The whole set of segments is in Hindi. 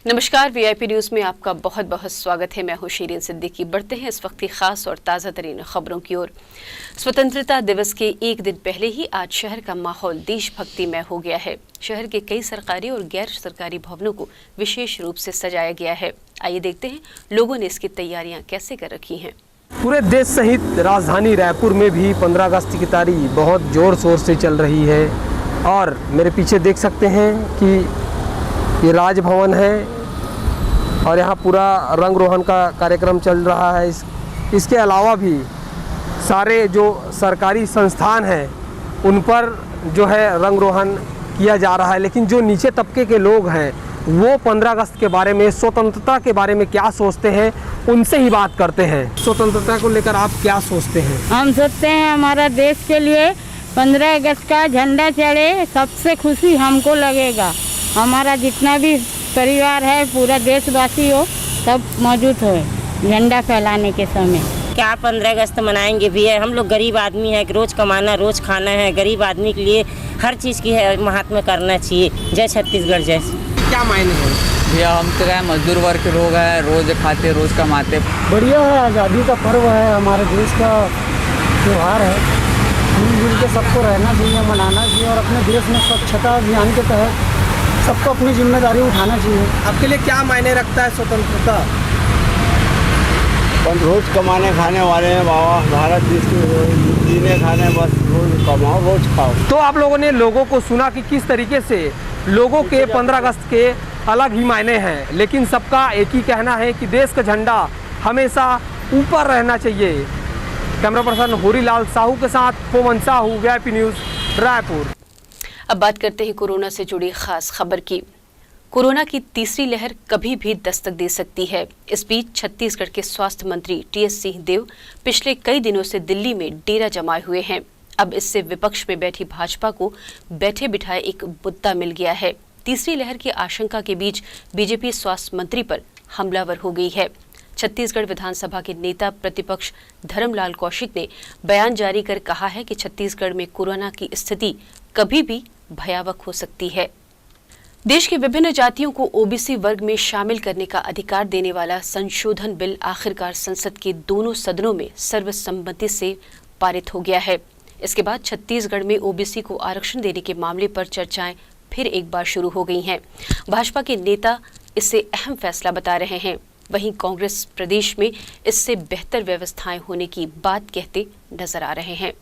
नमस्कार, वीआईपी न्यूज में आपका बहुत बहुत स्वागत है। मैं हूं शीरीन सिद्दीकी। बढ़ते हैं इस वक्त की खास और ताज़ा तरीन खबरों की ओर। स्वतंत्रता दिवस के एक दिन पहले ही आज शहर का माहौल देशभक्तिमय हो गया है। शहर के कई सरकारी और गैर सरकारी भवनों को विशेष रूप से सजाया गया है। आइए देखते हैं लोगों ने इसकी तैयारियां कैसे कर रखी हैं। पूरे देश सहित राजधानी रायपुर में भी 15 अगस्त की तारीख बहुत जोर शोर से चल रही है और मेरे पीछे देख सकते हैं कि ये राजभवन है और यहाँ पूरा रंग रोहन का कार्यक्रम चल रहा है। इसके अलावा भी सारे जो सरकारी संस्थान हैं उन पर जो है रंग रोहन किया जा रहा है। लेकिन जो नीचे तबके के लोग हैं वो 15 अगस्त के बारे में, स्वतंत्रता के बारे में क्या सोचते हैं, उनसे ही बात करते हैं। स्वतंत्रता को लेकर आप क्या सोचते हैं? हम सोचते हैं हमारा देश के लिए 15 अगस्त का झंडा चढ़े, सबसे खुशी हमको लगेगा। हमारा जितना भी परिवार है, पूरा देशवासी हो, सब मौजूद हो झंडा फहराने के समय। क्या 15 अगस्त मनाएंगे भी है? हम लोग गरीब आदमी है, रोज कमाना रोज खाना है। गरीब आदमी के लिए हर चीज़ की है महात्मा करना चाहिए। जय छत्तीसगढ़ जय। क्या मायने हैं भैया? हम तो क्या मजदूर वर्ग के लोग हैं, रोज खाते रोज कमाते। बढ़िया है, आज़ादी का पर्व है, हमारे देश का त्यौहार है। मिलजुल के सबको रहना चाहिए, मनाना चाहिए और अपने देश में स्वच्छता अभियान के तहत सबको अपनी जिम्मेदारी उठाना चाहिए। आपके लिए क्या मायने रखता है स्वतंत्रता? रोज कमाने खाने वाले हैं बाबा, भारत देश के जीने खाने, बस रोज कमाओ रोज खाओ। तो आप लोगों ने लोगों को सुना कि किस तरीके से लोगों के 15 अगस्त के अलग ही मायने हैं, लेकिन सबका एक ही कहना है कि देश का झंडा हमेशा ऊपर रहना चाहिए। कैमरा पर्सन होरीलाल साहू के साथ पवन साहू, वीआईपी न्यूज रायपुर। अब बात करते हैं कोरोना से जुड़ी खास खबर की। कोरोना की तीसरी लहर कभी भी दस्तक दे सकती है। इस बीच छत्तीसगढ़ के स्वास्थ्य मंत्री टीएस सिंहदेव पिछले कई दिनों से दिल्ली में डेरा जमाए हुए हैं। अब इससे विपक्ष में बैठी भाजपा को बैठे बिठाए एक मुद्दा मिल गया है। तीसरी लहर की आशंका के बीच बीजेपी स्वास्थ्य मंत्री पर हमलावर हो गई है। छत्तीसगढ़ विधानसभा के नेता प्रतिपक्ष धर्मलाल कौशिक ने बयान जारी कर कहा है कि छत्तीसगढ़ में कोरोना की स्थिति कभी भी भयावह हो सकती है। देश की विभिन्न जातियों को ओबीसी वर्ग में शामिल करने का अधिकार देने वाला संशोधन बिल आखिरकार संसद के दोनों सदनों में सर्वसम्मति से पारित हो गया है। इसके बाद छत्तीसगढ़ में ओबीसी को आरक्षण देने के मामले पर चर्चाएं फिर एक बार शुरू हो गई हैं। भाजपा के नेता इसे अहम फैसला बता रहे हैं, वहीं कांग्रेस प्रदेश में इससे बेहतर व्यवस्थाएं होने की बात कहते नजर आ रहे हैं।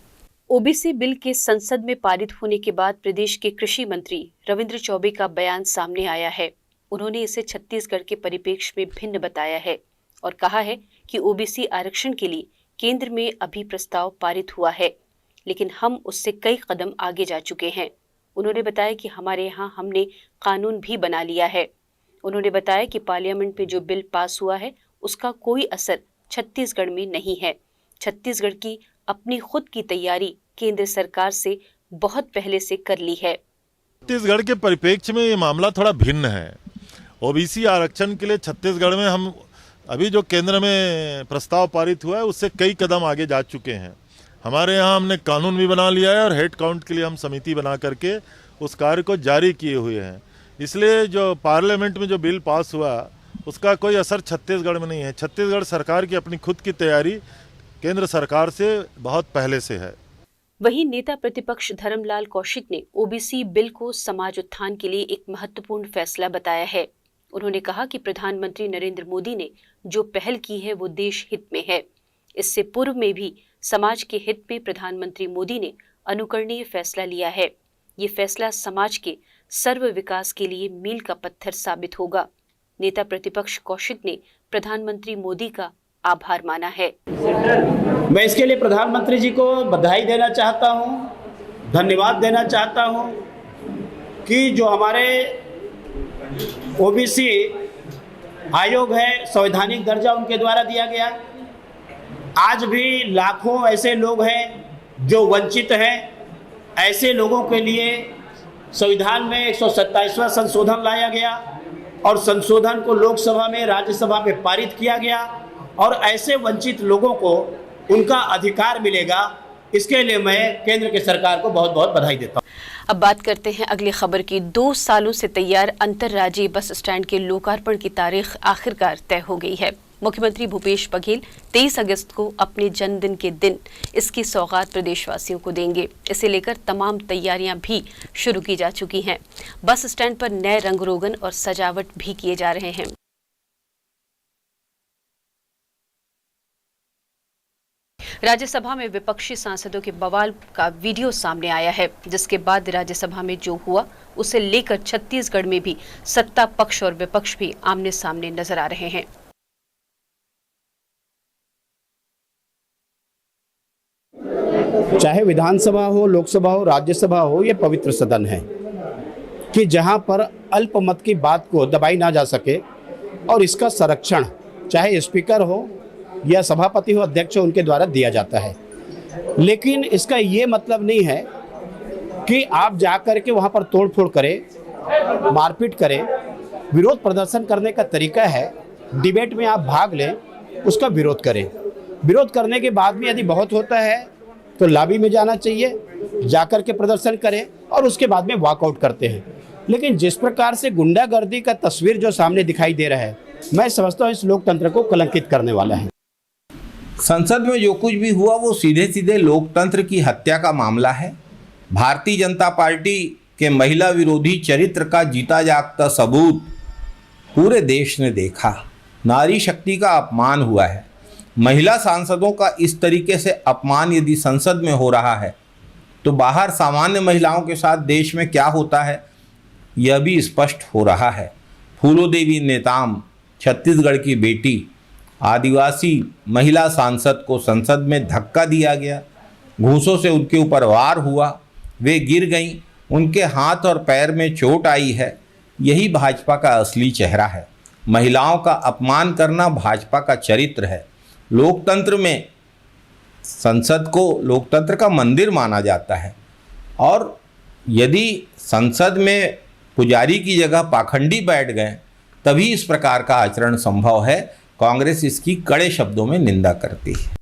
ओबीसी बिल के संसद में पारित होने के बाद प्रदेश के कृषि मंत्री रविंद्र चौबे का बयान सामने आया है। उन्होंने इसे छत्तीसगढ़ के परिप्रेक्ष्य में भिन्न बताया है और कहा है कि ओबीसी आरक्षण के लिए केंद्र में अभी प्रस्ताव पारित हुआ है, लेकिन हम उससे कई कदम आगे जा चुके हैं। उन्होंने बताया कि हमारे यहाँ हमने कानून भी बना लिया है। उन्होंने बताया कि पार्लियामेंट में जो बिल पास हुआ है उसका कोई असर छत्तीसगढ़ में नहीं है। छत्तीसगढ़ की अपनी खुद की तैयारी केंद्र सरकार से बहुत पहले से कर ली है। छत्तीसगढ़ के परिप्रेक्ष्य में ये मामला थोड़ा भिन्न है। ओबीसी आरक्षण के लिए छत्तीसगढ़ में हम अभी जो केंद्र में प्रस्ताव पारित हुआ है उससे कई कदम आगे जा चुके हैं। हमारे यहाँ हमने कानून भी बना लिया है और हेड काउंट के लिए हम समिति बना करके उस कार्य को जारी किए हुए हैं। इसलिए जो पार्लियामेंट में जो बिल पास हुआ उसका कोई असर छत्तीसगढ़ में नहीं है। छत्तीसगढ़ सरकार की अपनी खुद की तैयारी केंद्र सरकार से बहुत पहले से है। वहीं नेता प्रतिपक्ष धर्मलाल कौशिक ने ओबीसी बिल को समाज उत्थान के लिए एक महत्वपूर्ण फैसला बताया है। उन्होंने कहा कि प्रधानमंत्री नरेंद्र मोदी ने जो पहल की है वो देश हित में है। इससे पूर्व में भी समाज के हित में प्रधानमंत्री मोदी ने अनुकरणीय फैसला लिया है। ये फैसला समाज के सर्व विकास के लिए मील का पत्थर साबित होगा। नेता प्रतिपक्ष कौशिक ने प्रधानमंत्री मोदी का आभार माना है। मैं इसके लिए प्रधानमंत्री जी को बधाई देना चाहता हूं, धन्यवाद देना चाहता हूं कि जो हमारे ओबीसी आयोग है, संवैधानिक दर्जा उनके द्वारा दिया गया। आज भी लाखों ऐसे लोग हैं जो वंचित हैं। ऐसे लोगों के लिए संविधान में 127वां संशोधन लाया गया और संशोधन को लोकसभा में, राज्यसभा में पारित किया गया और ऐसे वंचित लोगों को उनका अधिकार मिलेगा। इसके लिए मैं केंद्र की सरकार को बहुत बहुत बधाई देता हूँ। अब बात करते हैं अगली खबर की। 2 सालों से तैयार अंतर्राज्यीय बस स्टैंड के लोकार्पण की तारीख आखिरकार तय हो गई है। मुख्यमंत्री भूपेश बघेल 23 अगस्त को अपने जन्मदिन के दिन इसकी सौगात प्रदेशवासियों को देंगे। इसे लेकर तमाम तैयारियां भी शुरू की जा चुकी हैं। बस स्टैंड पर नए रंग रोगन और सजावट भी किए जा रहे हैं। राज्यसभा में विपक्षी सांसदों के बवाल का वीडियो सामने आया है, जिसके बाद राज्यसभा में जो हुआ उसे लेकर छत्तीसगढ़ में भी सत्ता पक्ष और विपक्ष भी आमने सामने नजर आ रहे हैं। चाहे विधानसभा हो, लोकसभा हो, राज्यसभा हो, ये पवित्र सदन है कि जहां पर अल्पमत की बात को दबाई ना जा सके और इसका संरक्षण चाहे स्पीकर हो या सभापति हो, अध्यक्ष हो, उनके द्वारा दिया जाता है। लेकिन इसका ये मतलब नहीं है कि आप जाकर के वहाँ पर तोड़फोड़ करें, मारपीट करें। विरोध प्रदर्शन करने का तरीका है डिबेट में आप भाग लें, उसका विरोध करें। विरोध करने के बाद भी यदि बहुत होता है तो लॉबी में जाना चाहिए, जाकर के प्रदर्शन करें और उसके बाद में वॉकआउट करते हैं। लेकिन जिस प्रकार से गुंडागर्दी का तस्वीर जो सामने दिखाई दे रहा है, मैं समझता हूँ इस लोकतंत्र को कलंकित करने वाला है। संसद में जो कुछ भी हुआ वो सीधे सीधे लोकतंत्र की हत्या का मामला है। भारतीय जनता पार्टी के महिला विरोधी चरित्र का जीता जागता सबूत पूरे देश ने देखा। नारी शक्ति का अपमान हुआ है। महिला सांसदों का इस तरीके से अपमान यदि संसद में हो रहा है तो बाहर सामान्य महिलाओं के साथ देश में क्या होता है यह भी स्पष्ट हो रहा है। फूलो देवी नेताम, छत्तीसगढ़ की बेटी, आदिवासी महिला सांसद को संसद में धक्का दिया गया, घूंसों से उनके ऊपर वार हुआ, वे गिर गईं, उनके हाथ और पैर में चोट आई है। यही भाजपा का असली चेहरा है। महिलाओं का अपमान करना भाजपा का चरित्र है। लोकतंत्र में संसद को लोकतंत्र का मंदिर माना जाता है और यदि संसद में पुजारी की जगह पाखंडी बैठ गए तभी इस प्रकार का आचरण संभव है। कांग्रेस इसकी कड़े शब्दों में निंदा करती है।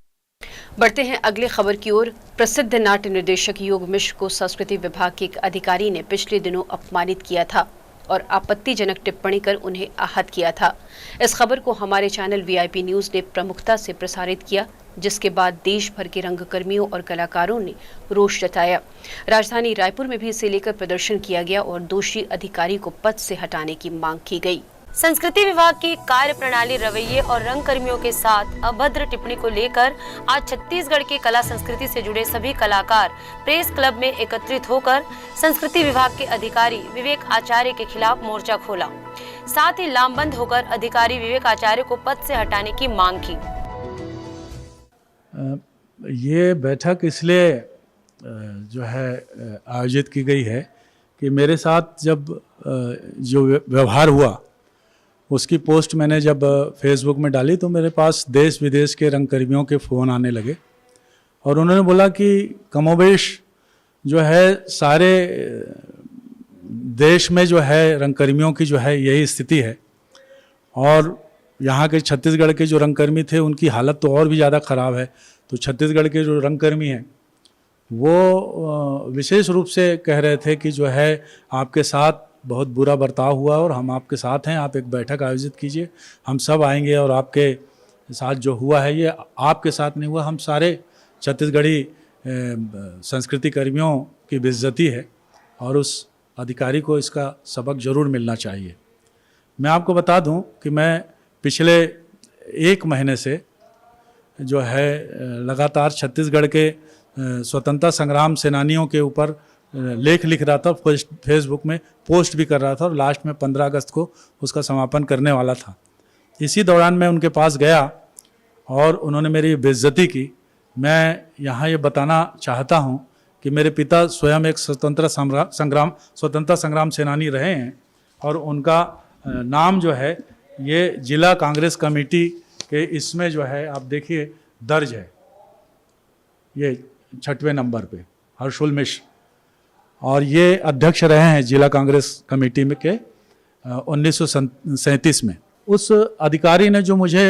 बढ़ते हैं अगली खबर की ओर। प्रसिद्ध नाट्य निर्देशक योग मिश्र को संस्कृति विभाग के एक अधिकारी ने पिछले दिनों अपमानित किया था और आपत्तिजनक टिप्पणी कर उन्हें आहत किया था। इस खबर को हमारे चैनल वीआईपी न्यूज ने प्रमुखता से प्रसारित किया, जिसके बाद देश भर के रंगकर्मियों और कलाकारों ने रोष जताया। राजधानी रायपुर में भी इसे लेकर प्रदर्शन किया गया और दोषी अधिकारी को पद से हटाने की मांग की गई। संस्कृति विभाग की कार्य प्रणाली, रवैये और रंगकर्मियों के साथ अभद्र टिप्पणी को लेकर आज छत्तीसगढ़ की कला संस्कृति से जुड़े सभी कलाकार प्रेस क्लब में एकत्रित होकर संस्कृति विभाग के अधिकारी विवेक आचार्य के खिलाफ मोर्चा खोला। साथ ही लामबंद होकर अधिकारी विवेक आचार्य को पद से हटाने की मांग की। ये बैठक इसलिए जो है आयोजित की गई है कि मेरे साथ जब जो व्यवहार हुआ उसकी पोस्ट मैंने जब फेसबुक में डाली तो मेरे पास देश विदेश के रंगकर्मियों के फ़ोन आने लगे और उन्होंने बोला कि कमोबेश जो है सारे देश में जो है रंगकर्मियों की जो है यही स्थिति है और यहाँ के छत्तीसगढ़ के जो रंगकर्मी थे उनकी हालत तो और भी ज़्यादा ख़राब है। तो छत्तीसगढ़ के जो रंगकर्मी हैं वो विशेष रूप से कह रहे थे कि जो है आपके साथ बहुत बुरा बर्ताव हुआ और हम आपके साथ हैं, आप एक बैठक आयोजित कीजिए, हम सब आएंगे और आपके साथ जो हुआ है ये आपके साथ नहीं हुआ, हम सारे छत्तीसगढ़ी संस्कृति कर्मियों की बेइज्जती है और उस अधिकारी को इसका सबक ज़रूर मिलना चाहिए। मैं आपको बता दूं कि मैं पिछले 1 महीने से जो है लगातार छत्तीसगढ़ के स्वतंत्रता संग्राम सेनानियों के ऊपर लेख लिख रहा था, फेसबुक में पोस्ट भी कर रहा था और लास्ट में 15 अगस्त को उसका समापन करने वाला था। इसी दौरान मैं उनके पास गया और उन्होंने मेरी बेइज्जती की। मैं यहाँ ये बताना चाहता हूँ कि मेरे पिता स्वयं एक स्वतंत्रता संग्राम सेनानी रहे हैं और उनका नाम जो है ये जिला कांग्रेस कमेटी के इसमें जो है आप देखिए दर्ज है, ये 6वें नंबर पे हर्षुल मिश्र, और ये अध्यक्ष रहे हैं जिला कांग्रेस कमेटी में के 1937 में। उस अधिकारी ने जो मुझे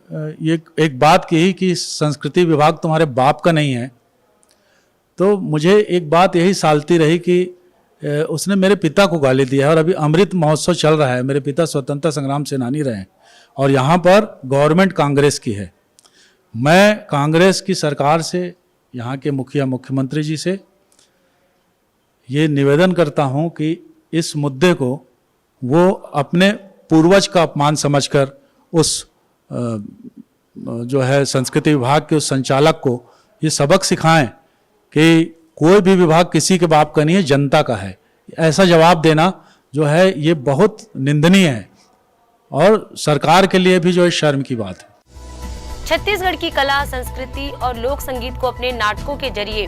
ये एक बात कही कि संस्कृति विभाग तुम्हारे बाप का नहीं है, तो मुझे एक बात यही सालती रही कि उसने मेरे पिता को गाली दी है। और अभी अमृत महोत्सव चल रहा है, मेरे पिता स्वतंत्रता संग्राम सेनानी रहे हैं और यहाँ पर गवर्नमेंट कांग्रेस की है। मैं कांग्रेस की सरकार से, यहाँ के मुख्यमंत्री जी से ये निवेदन करता हूँ कि इस मुद्दे को वो अपने पूर्वज का अपमान समझकर उस जो है संस्कृति विभाग के उस संचालक को ये सबक सिखाएं कि कोई भी विभाग किसी के बाप का नहीं है, जनता का है। ऐसा जवाब देना जो है ये बहुत निंदनीय है और सरकार के लिए भी जो है शर्म की बात है। छत्तीसगढ़ की कला, संस्कृति और लोक संगीत को अपने नाटकों के जरिए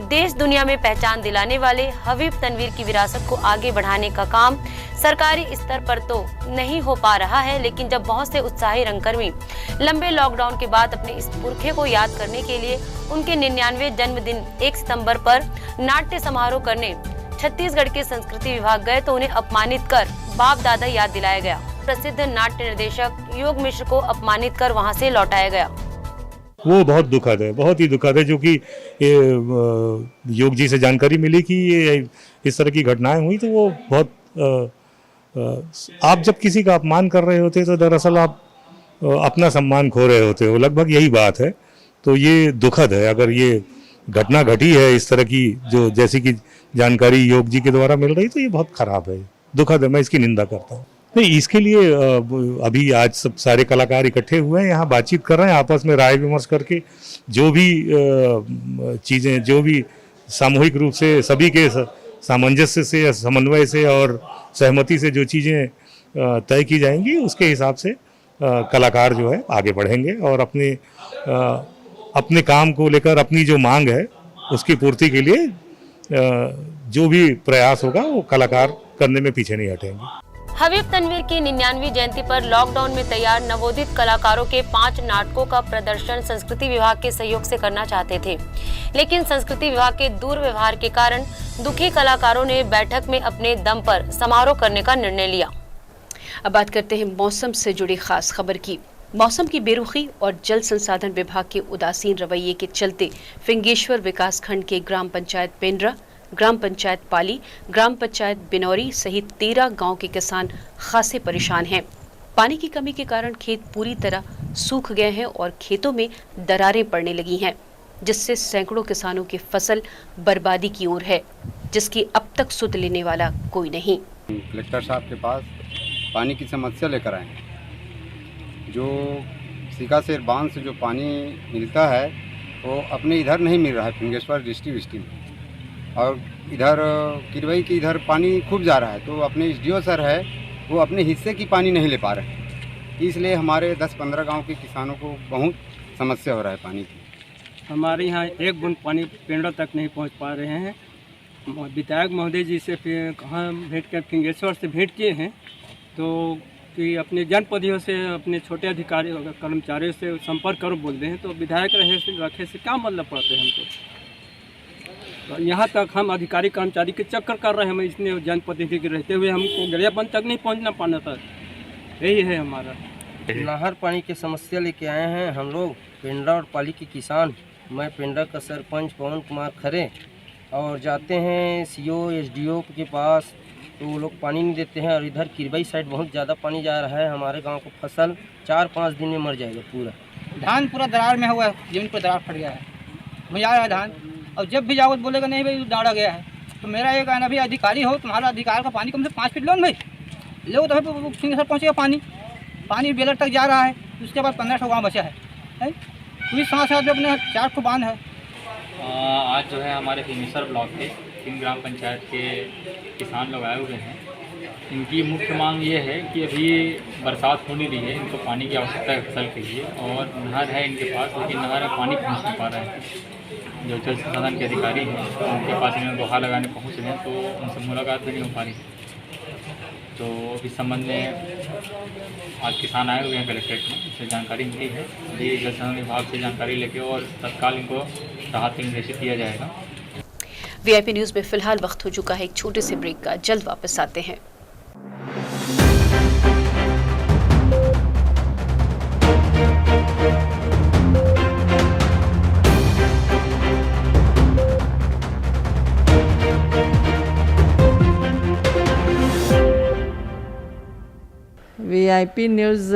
देश दुनिया में पहचान दिलाने वाले हबीब तनवीर की विरासत को आगे बढ़ाने का काम सरकारी स्तर पर तो नहीं हो पा रहा है, लेकिन जब बहुत से उत्साही रंगकर्मी लंबे लॉकडाउन के बाद अपने इस पुरखे को याद करने के लिए उनके 99वें जन्मदिन 1 सितंबर पर नाट्य समारोह करने छत्तीसगढ़ के संस्कृति विभाग गए तो उन्हें अपमानित कर बाप दादा याद दिलाया गया। प्रसिद्ध नाट्य निर्देशक योग मिश्र को अपमानित कर वहां से लौटाया गया। वो बहुत दुखद है, बहुत ही दुखद है, जो कि योग जी से जानकारी मिली कि ये इस तरह की घटनाएं हुई तो वो बहुत आप जब किसी का अपमान कर रहे होते तो दरअसल आप अपना सम्मान खो रहे होते हो, लगभग यही बात है। तो ये दुखद है, अगर ये घटना घटी है इस तरह की जो जैसी कि जानकारी योग जी के द्वारा मिल रही तो ये बहुत खराब है, दुखद है, मैं इसकी निंदा करता हूँ। नहीं, इसके लिए अभी आज सब सारे कलाकार इकट्ठे हुए हैं, यहाँ बातचीत कर रहे हैं, आपस में राय विमर्श करके जो भी चीज़ें, जो भी सामूहिक रूप से सभी के सामंजस्य से, समन्वय से और सहमति से जो चीज़ें तय की जाएंगी उसके हिसाब से कलाकार जो है आगे बढ़ेंगे और अपने काम को लेकर अपनी जो मांग है उसकी पूर्ति के लिए जो भी प्रयास होगा वो कलाकार करने में पीछे नहीं हटेंगे। हबीब तनवीर की 99वीं जयंती पर लॉकडाउन में तैयार नवोदित कलाकारों के 5 नाटकों का प्रदर्शन संस्कृति विभाग के सहयोग से करना चाहते थे, लेकिन संस्कृति विभाग के दुर्व्यवहार के कारण दुखी कलाकारों ने बैठक में अपने दम पर समारोह करने का निर्णय लिया। अब बात करते हैं मौसम से जुड़ी खास खबर की। मौसम की बेरुखी और जल संसाधन विभाग के उदासीन रवैये के चलते फिंगेश्वर विकासखंड के ग्राम पंचायत पेंड्रा, ग्राम पंचायत पाली, ग्राम पंचायत बिनौरी सहित 13 गांव के किसान खासे परेशान हैं। पानी की कमी के कारण खेत पूरी तरह सूख गए हैं और खेतों में दरारें पड़ने लगी हैं, जिससे सैकड़ों किसानों की फसल बर्बादी की ओर है, जिसकी अब तक सुध लेने वाला कोई नहीं। कलेक्टर साहब के पास पानी की समस्या लेकर आए हैं। जो सिकासेर बांध से जो पानी मिलता है वो अपने इधर नहीं मिल रहा है, फिंगेश्वर डिस्ट्रिक्ट में, और इधर किरवई के इधर पानी खूब जा रहा है। तो अपने एसडीओ सर है वो अपने हिस्से की पानी नहीं ले पा रहे हैं, इसलिए हमारे 10-15 गांव के किसानों को बहुत समस्या हो रहा है पानी की। हमारे यहाँ एक बूंद पानी पेंड्रा तक नहीं पहुँच पा रहे हैं। विधायक महोदय जी से फिर कहाँ भेंट कर फिंगेश्वर से भेंट किए हैं तो कि अपने जनप्रतिनिधियों से, अपने छोटे अधिकारी कर्मचारियों से संपर्क करो बोलते हैं, तो विधायक रखे से क्या मतलब पड़ते हैं हमको। तो यहाँ तक हम अधिकारी कर्मचारी के चक्कर कर रहे हैं, हम इसने जनप्रतिनिधि के रहते हुए हमको गरियाबंद तक नहीं पहुँचना पाना था। यही है हमारा। नहर पानी की समस्या लेके आए हैं हम लोग पेंड्रा और पाली के किसान। मैं पेंड्रा का सरपंच पवन कुमार खरे, और जाते हैं सीओ एसडीओ के पास तो वो लोग पानी नहीं देते हैं, और इधर किरबई साइड बहुत ज़्यादा पानी जा रहा है। हमारे गांव को फसल 4-5 दिन में मर जाएगा पूरा। धान पूरा दरार में हुआ है, जमीन पर दरार फट गया है, मुझे आ रहा है धान, और जब भी जाओ तो बोलेगा नहीं भाई दाड़ा गया है। तो मेरा ये कहना भी अधिकारी हो, तुम्हारा अधिकार का पानी कम से 5 फीट लो भाई, लो तो फिर फिंगेश्वर पहुँचेगा पानी बेलर तक जा रहा है। उसके बाद 1500 गाँव बचा है। तो इस समस्या में अपने 4 को बांध है। आज जो है हमारे फिंगेश्वर ब्लॉक के 3 ग्राम पंचायत के किसान लोग आए हुए हैं। इनकी मुख्य मांग ये है कि अभी बरसात हो नहीं रही है, इनको पानी की आवश्यकता है फसल के लिए, और नहर है इनके पास, लेकिन नहर में पानी पहुँच नहीं पा रहा है। जो जल संसाधन के अधिकारी हैं उनके पास इन्होंने गुहार लगाने पहुँच रहे हैं, तो उनसे मुलाकात भी नहीं हो पा रही। तो इस संबंध में आज किसान आए हुए हैं कलेक्ट्रेट में, इससे जानकारी मिली है। ये जल संसाधन विभाग से जानकारी लेके और तत्काल इनको राहत निर्देशित किया जाएगा। वीआईपी न्यूज में फिलहाल वक्त हो चुका है एक छोटे से ब्रेक का, जल्द वापस आते हैं। वीआईपी न्यूज़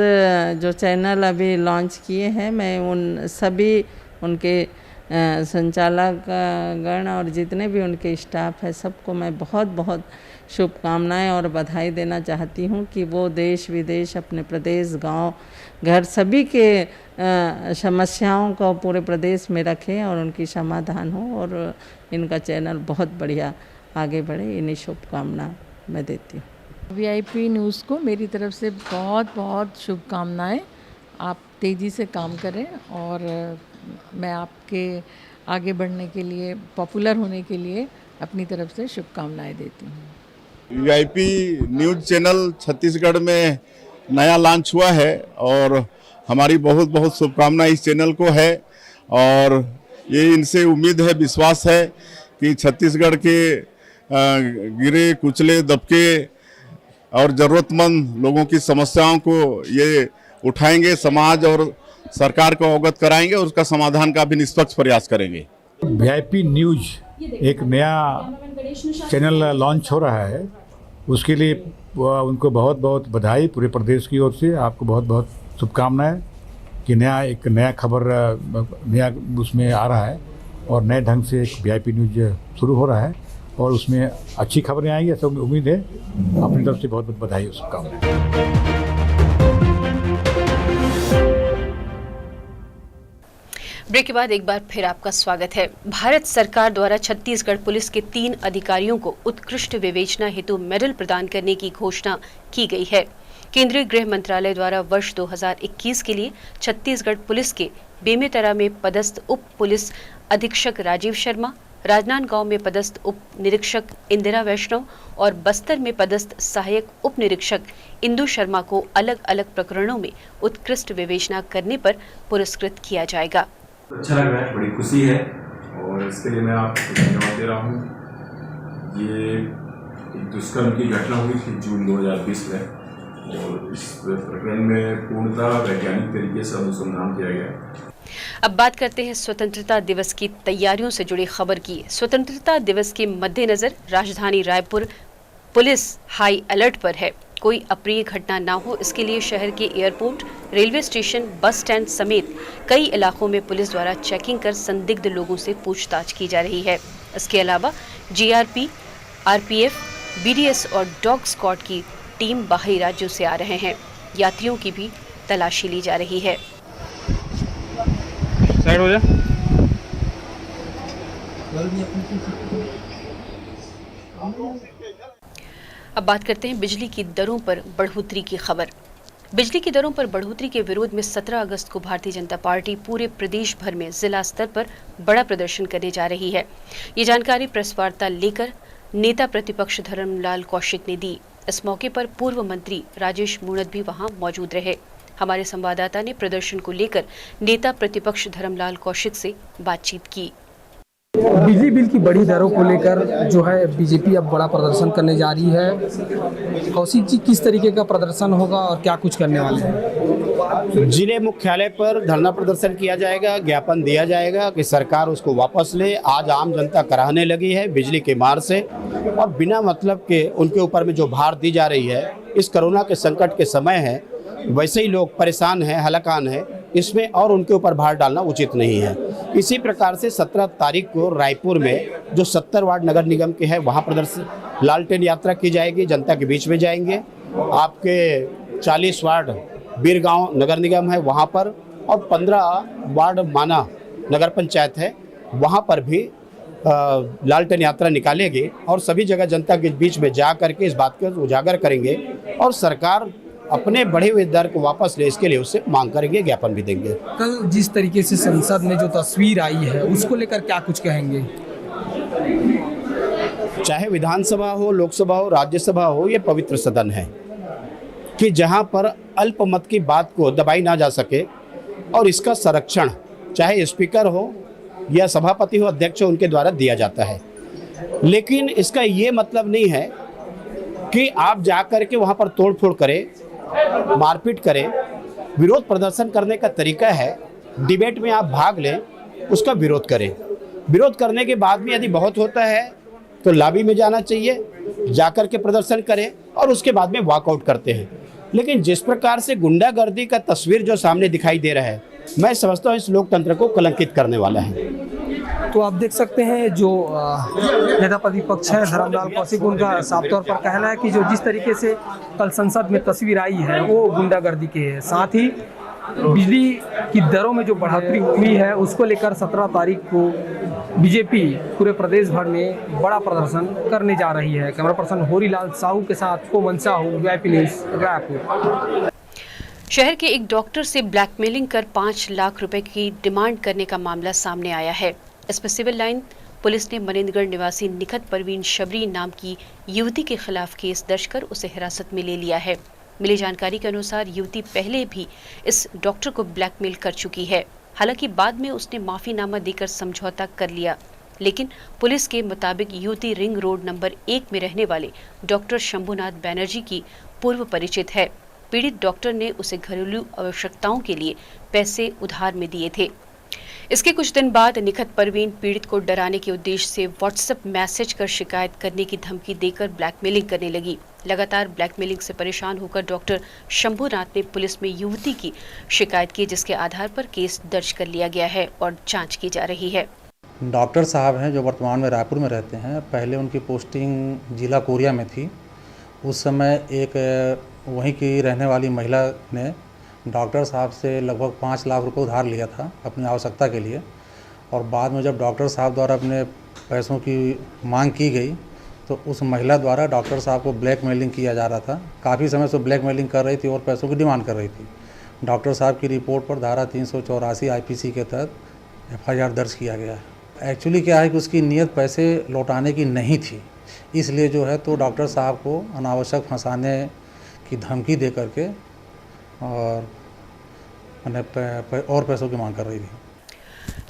जो चैनल अभी लॉन्च किए हैं, मैं उन सभी उनके संचालक गण और जितने भी उनके स्टाफ है सबको मैं बहुत बहुत शुभकामनाएं और बधाई देना चाहती हूं कि वो देश विदेश, अपने प्रदेश, गांव, घर सभी के समस्याओं को पूरे प्रदेश में रखें और उनकी समाधान हो और इनका चैनल बहुत बढ़िया आगे बढ़े। इन्हीं शुभकामना मैं देती हूँ। वीआईपी न्यूज़ को मेरी तरफ से बहुत बहुत शुभकामनाएं। आप तेज़ी से काम करें और मैं आपके आगे बढ़ने के लिए, पॉपुलर होने के लिए अपनी तरफ से शुभकामनाएं देती हूँ। वीआईपी न्यूज़ चैनल छत्तीसगढ़ में नया लॉन्च हुआ है और हमारी बहुत बहुत शुभकामनाएं इस चैनल को है और ये इनसे उम्मीद है, विश्वास है कि छत्तीसगढ़ के गिरे कुचले दबके और ज़रूरतमंद लोगों की समस्याओं को ये उठाएंगे, समाज और सरकार को अवगत कराएंगे और उसका समाधान का भी निष्पक्ष प्रयास करेंगे। वीआईपी न्यूज़ एक नया चैनल लॉन्च हो रहा है, उसके लिए उनको बहुत बहुत बधाई पूरे प्रदेश की ओर से। आपको बहुत बहुत शुभकामनाएं कि एक नया खबर नया उसमें आ रहा है और नए ढंग से एक वीआईपी न्यूज़ शुरू हो रहा है और उसमें अच्छी खबरें आएंगी, ऐसा उम्मीद है। अपनी तरफ से बहुत बहुत बधाई और शुभकामनाएं। ब्रेक के बाद एक बार फिर आपका स्वागत है। भारत सरकार द्वारा छत्तीसगढ़ पुलिस के 3 अधिकारियों को उत्कृष्ट विवेचना हेतु मेडल प्रदान करने की घोषणा की गई है। केंद्रीय गृह मंत्रालय द्वारा वर्ष 2021 के लिए छत्तीसगढ़ पुलिस के बेमेतरा में पदस्थ उप पुलिस अधीक्षक राजीव शर्मा, राजनांदगांव में पदस्थ उप निरीक्षक इंदिरा वैष्णव और बस्तर में पदस्थ सहायक उप निरीक्षक इंदु शर्मा को अलग अलग प्रकरणों में उत्कृष्ट विवेचना करने पर पुरस्कृत किया जाएगा। अच्छा लग रहा है, बड़ी खुशी है और इसके लिए मैं आपको धन्यवाद दे रहा हूँ। ये एक दुष्कर्म की घटना हुई थी जून 2020 में और इस प्रकरण में पूर्णतः वैज्ञानिक तरीके से अनुसंधान किया गया। अब बात करते हैं स्वतंत्रता दिवस की तैयारियों से जुड़ी खबर की। स्वतंत्रता दिवस के मद्देनजर राजधानी रायपुर पुलिस हाई अलर्ट पर है। कोई अप्रिय घटना ना हो, इसके लिए शहर के airport, railway station, bus stand समेत कई इलाकों में पुलिस द्वारा चेकिंग कर संदिग्ध लोगों से पूछताछ की जा रही है। इसके अलावा जीआरपी, आरपीएफ, बीडीएस और डॉग स्क्वाड की टीम बाहरी राज्यों से आ रहे हैं। यात्रियों की भी तलाशी ली जा रही है। साइड हो जा। अब बात करते हैं बिजली की दरों पर बढ़ोतरी की खबर। बिजली की दरों पर बढ़ोतरी के विरोध में 17 अगस्त को भारतीय जनता पार्टी पूरे प्रदेश भर में जिला स्तर पर बड़ा प्रदर्शन करने जा रही है। ये जानकारी प्रेस वार्ता लेकर नेता प्रतिपक्ष धर्मलाल कौशिक ने दी। इस मौके पर पूर्व मंत्री राजेश मूणत भी वहां मौजूद रहे। हमारे संवाददाता ने प्रदर्शन को लेकर नेता प्रतिपक्ष धर्मलाल कौशिक से बातचीत की। बिजली बिल की बड़ी दरों को लेकर जो है बीजेपी अब बड़ा प्रदर्शन करने जा रही है। कौशिक जी, किस तरीके का प्रदर्शन होगा और क्या कुछ करने वाले हैं? जिले मुख्यालय पर धरना प्रदर्शन किया जाएगा, ज्ञापन दिया जाएगा कि सरकार उसको वापस ले। आज आम जनता कराहने लगी है बिजली के मार से और बिना मतलब के उनके ऊपर में जो भार दी जा रही है। इस कोरोना के संकट के समय है, वैसे ही लोग परेशान हैं, हलाकान हैं, इसमें और उनके ऊपर भार डालना उचित नहीं है। इसी प्रकार से 17 तारीख को रायपुर में जो 70 वार्ड नगर निगम के हैं वहाँ प्रदर्शन लालटेन यात्रा की जाएगी, जनता के बीच में जाएंगे। आपके 40 वार्ड बीरगांव नगर निगम है वहाँ पर और 15 वार्ड माना नगर पंचायत है वहाँ पर भी लालटेन यात्रा निकालेंगे और सभी जगह जनता के बीच में जा करके इस बात को उजागर करेंगे और सरकार अपने बढ़े हुए दर को वापस ले, इसके लिए उससे मांग करेंगे, ज्ञापन भी देंगे। कल जिस तरीके से संसद में जो तस्वीर आई है उसको लेकर क्या कुछ कहेंगे? चाहे विधानसभा हो, लोकसभा हो, राज्यसभा हो, ये पवित्र सदन है कि जहां पर अल्पमत की बात को दबाई ना जा सके और इसका संरक्षण चाहे स्पीकर हो या सभापति हो, अध्यक्ष हो, उनके द्वारा दिया जाता है। लेकिन इसका ये मतलब नहीं है कि आप जाकर के वहां पर तोड़फोड़ करें, मारपीट करें। विरोध प्रदर्शन करने का तरीका है डिबेट में आप भाग लें, उसका विरोध करें। विरोध करने के बाद भी यदि बहुत होता है तो लॉबी में जाना चाहिए, जाकर के प्रदर्शन करें और उसके बाद में वॉकआउट करते हैं। लेकिन जिस प्रकार से गुंडागर्दी का तस्वीर जो सामने दिखाई दे रहा है, मैं समझता हूँ इस लोकतंत्र को कलंकित करने वाला है। तो आप देख सकते हैं जो नेता प्रतिपक्ष है धर्मलाल कौशिक, उनका साफ तौर पर कहना है कि जो जिस तरीके से कल संसद में तस्वीर आई है वो गुंडागर्दी की है। साथ ही बिजली की दरों में जो बढ़ोतरी हुई है उसको लेकर 17 तारीख को बीजेपी पूरे प्रदेश भर में बड़ा प्रदर्शन करने जा रही है। कैमरा पर्सन होरीलाल साहू के साथ कोमन साहू, वीआईपी न्यूज़, रायपुर। शहर के एक डॉक्टर से ब्लैकमेलिंग कर 5 लाख रुपए की डिमांड करने का मामला सामने आया है। इसमें सिविल लाइन पुलिस ने मनेंद्रगढ़ निवासी निखत परवीन शबरी नाम की युवती के खिलाफ केस दर्ज कर उसे हिरासत में ले लिया है। मिली जानकारी के अनुसार युवती पहले भी इस डॉक्टर को ब्लैकमेल कर चुकी है। हालांकि बाद में उसने माफीनामा देकर समझौता कर लिया, लेकिन पुलिस के मुताबिक युवती रिंग रोड नंबर 1 में रहने वाले डॉक्टर शंभुनाथ बैनर्जी की पूर्व परिचित है। पीड़ित डॉक्टर ने उसे घरेलू आवश्यकताओं के लिए पैसे उधार में दिए थे। इसके कुछ दिन बाद निखत परवीन पीड़ित को डराने के उद्देश्य से व्हाट्सएप मैसेज कर शिकायत करने की धमकी देकर ब्लैकमेलिंग करने लगी। लगातार ब्लैकमेलिंग से परेशान होकर डॉक्टर शंभुनाथ ने पुलिस में युवती की शिकायत की, जिसके आधार पर केस दर्ज कर लिया गया है और जांच की जा रही है। डॉक्टर साहब हैं जो वर्तमान में रायपुर में रहते हैं। पहले उनकी पोस्टिंग जिला कोरिया में थी। उस समय एक वहीं की रहने वाली महिला ने डॉक्टर साहब से लगभग 5 लाख रुपए उधार लिया था अपनी आवश्यकता के लिए, और बाद में जब डॉक्टर साहब द्वारा अपने पैसों की मांग की गई तो उस महिला द्वारा डॉक्टर साहब को ब्लैकमेलिंग किया जा रहा था। काफ़ी समय से ब्लैकमेलिंग कर रही थी और पैसों की डिमांड कर रही थी। डॉक्टर साहब की रिपोर्ट पर धारा 384 आईपीसी के तहत एफआईआर दर्ज किया गया है। एक्चुअली क्या है कि उसकी नीयत पैसे लौटाने की नहीं थी, इसलिए जो है तो डॉक्टर साहब को अनावश्यक फंसाने की धमकी दे करके और पैसों की मांग कर रही थी।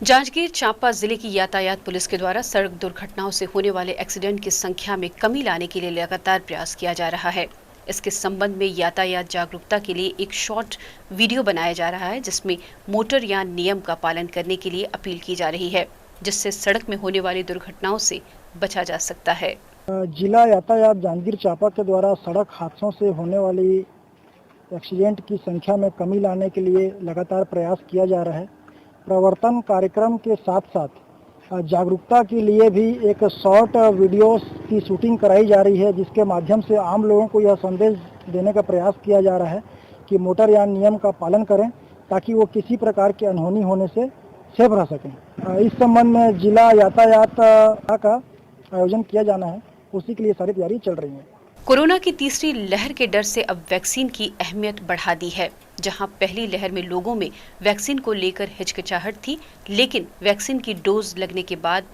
जांजगीर चांपा जिले की यातायात पुलिस के द्वारा सड़क दुर्घटनाओं से होने वाले एक्सीडेंट की संख्या में कमी लाने के लिए लगातार प्रयास किया जा रहा है। इसके संबंध में यातायात जागरूकता के लिए एक शॉर्ट वीडियो बनाया जा रहा है, जिसमें मोटरयान नियम का पालन करने के लिए अपील की जा रही है, जिससे सड़क में होने वाली दुर्घटनाओं से बचा जा सकता है। जिला यातायात जांजगीर चांपा के द्वारा सड़क हादसों से होने वाली एक्सीडेंट की संख्या में कमी लाने के लिए लगातार प्रयास किया जा रहा है। प्रवर्तन कार्यक्रम के साथ साथ जागरूकता के लिए भी एक शॉर्ट वीडियोस की शूटिंग कराई जा रही है, जिसके माध्यम से आम लोगों को यह संदेश देने का प्रयास किया जा रहा है कि मोटरयान नियम का पालन करें ताकि वो किसी प्रकार की अनहोनी होने से सेफ रह सकें। इस संबंध में जिला यातायात का आयोजन किया जाना है, उसी के लिए सारी तैयारी चल रही है। कोरोना की तीसरी लहर के डर से अब वैक्सीन की अहमियत बढ़ा दी है। जहां पहली लहर में लोगों में वैक्सीन को लेकर हिचकिचाहट थी, लेकिन वैक्सीन की डोज लगने के बाद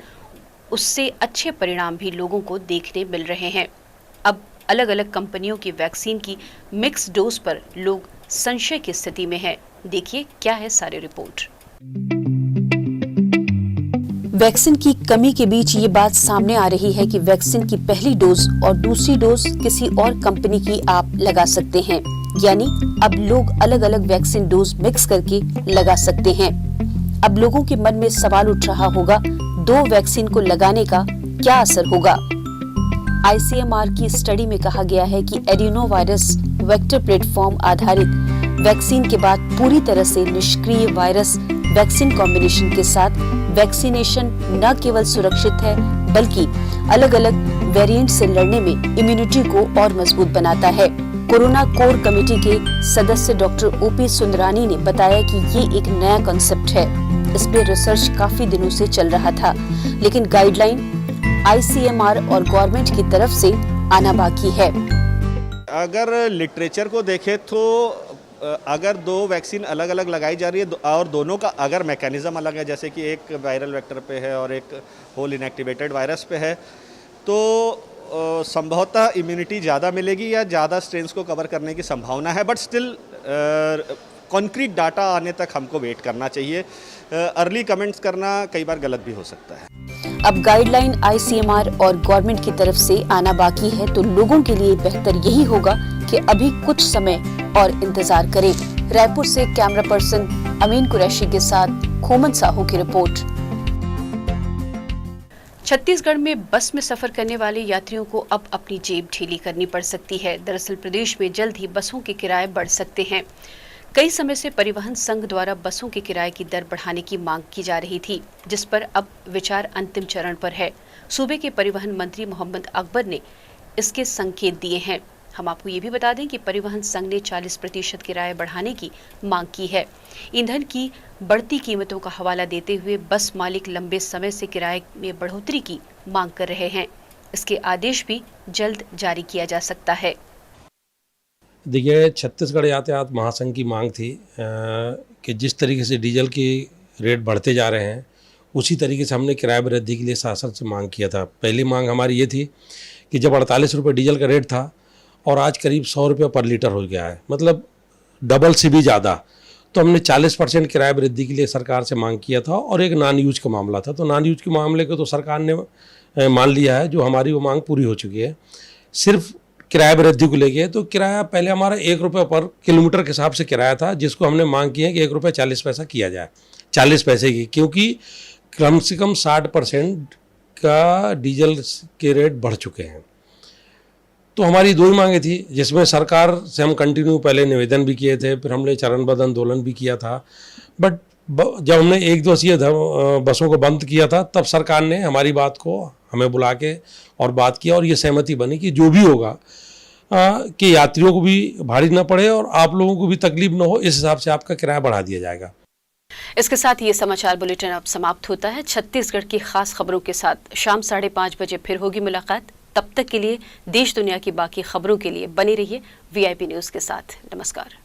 उससे अच्छे परिणाम भी लोगों को देखने मिल रहे हैं। अब अलग अलग कंपनियों की वैक्सीन की मिक्स डोज पर लोग संशय की स्थिति में हैं। देखिए क्या है सारी रिपोर्ट। वैक्सीन की कमी के बीच ये बात सामने आ रही है कि वैक्सीन की पहली डोज और दूसरी डोज किसी और कंपनी की आप लगा सकते हैं, यानी अब लोग अलग अलग वैक्सीन डोज मिक्स करके लगा सकते हैं। अब लोगों के मन में सवाल उठ रहा होगा, 2 वैक्सीन को लगाने का क्या असर होगा। आईसीएमआर की स्टडी में कहा गया है कि एडिनो वायरस वेक्टर प्लेटफॉर्म आधारित वैक्सीन के बाद पूरी तरह से निष्क्रिय वायरस वैक्सीन कॉम्बिनेशन के साथ वैक्सीनेशन न केवल सुरक्षित है बल्कि अलग अलग वेरिएंट से लड़ने में इम्यूनिटी को और मजबूत बनाता है। कोरोना कोर कमेटी के सदस्य डॉक्टर ओपी सुंदरानी ने बताया कि ये एक नया कॉन्सेप्ट है। इस पे रिसर्च काफी दिनों से चल रहा था, लेकिन गाइडलाइन आईसीएमआर और गवर्नमेंट की तरफ से आना बाकी है। अगर लिटरेचर को देखें तो अगर 2 वैक्सीन अलग अलग लगाई जा रही है और दोनों का अगर मैकेनिज्म अलग है, जैसे कि एक वायरल वेक्टर पे है और एक होल इनएक्टिवेटेड वायरस पे है, तो संभवतः इम्यूनिटी ज़्यादा मिलेगी या ज़्यादा स्ट्रेन्स को कवर करने की संभावना है। बट स्टिल कॉन्क्रीट डाटा आने तक हमको वेट करना चाहिए। अर्ली कमेंट्स करना कई बार गलत भी हो सकता है। अब गाइडलाइन आईसीएमआर और गवर्नमेंट की तरफ से आना बाकी है, तो लोगों के लिए बेहतर यही होगा कि अभी कुछ समय और इंतजार करें। रायपुर से कैमरा पर्सन अमीन कुरैशी के साथ खोमन साहू की रिपोर्ट। छत्तीसगढ़ में बस में सफर करने वाले यात्रियों को अब अपनी जेब ढीली करनी पड़ सकती है। दरअसल प्रदेश में जल्द ही बसों के किराए बढ़ सकते हैं। कई समय से परिवहन संघ द्वारा बसों के किराए की दर बढ़ाने की मांग की जा रही थी, जिस पर अब विचार अंतिम चरण पर है। सूबे के परिवहन मंत्री मोहम्मद अकबर ने इसके संकेत दिए हैं। हम आपको ये भी बता दें कि परिवहन संघ ने 40% किराए बढ़ाने की मांग की है। ईंधन की बढ़ती कीमतों का हवाला देते हुए बस मालिक लंबे समय से किराए में बढ़ोतरी की मांग कर रहे हैं। इसके आदेश भी जल्द जारी किया जा सकता है। देखिए, छत्तीसगढ़ यातायात महासंघ की मांग थी कि जिस तरीके से डीजल की रेट बढ़ते जा रहे हैं उसी तरीके से हमने किराए वृद्धि के लिए शासन से मांग किया था। पहली मांग हमारी ये थी कि जब 48 रुपये डीजल का रेट था और आज करीब 100 रुपये पर लीटर हो गया है, मतलब डबल से भी ज़्यादा, तो हमने 40% किराए वृद्धि के लिए सरकार से मांग किया था और एक नॉन यूज का मामला था। तो नॉन यूज के मामले को तो सरकार ने मान लिया है, जो हमारी वो मांग पूरी हो चुकी है। सिर्फ किराया वृद्धि को लेके तो किराया पहले हमारा 1 रुपये पर किलोमीटर के हिसाब से किराया था, जिसको हमने मांग की है कि 1 रुपये 40 पैसा किया जाए, 40 पैसे की, क्योंकि कम से कम 60% का डीजल के रेट बढ़ चुके हैं। तो हमारी दो ही मांगे थी, जिसमें सरकार से हम कंटिन्यू पहले निवेदन भी किए थे, फिर हमने चरणबद्ध आंदोलन भी किया था। बट जब हमने 1 दिवसीय बसों को बंद किया था, तब सरकार ने हमारी बात को हमें बुला के और बात किया और ये सहमति बनी कि जो भी होगा कि यात्रियों को भी भारी ना पड़े और आप लोगों को भी तकलीफ ना हो, इस हिसाब से आपका किराया बढ़ा दिया जाएगा। इसके साथ ये समाचार बुलेटिन अब समाप्त होता है। छत्तीसगढ़ की खास खबरों के साथ शाम 5:30 बजे फिर होगी मुलाकात। तब तक के लिए देश दुनिया की बाकी खबरों के लिए बने रहिए VIP न्यूज़ के साथ। नमस्कार।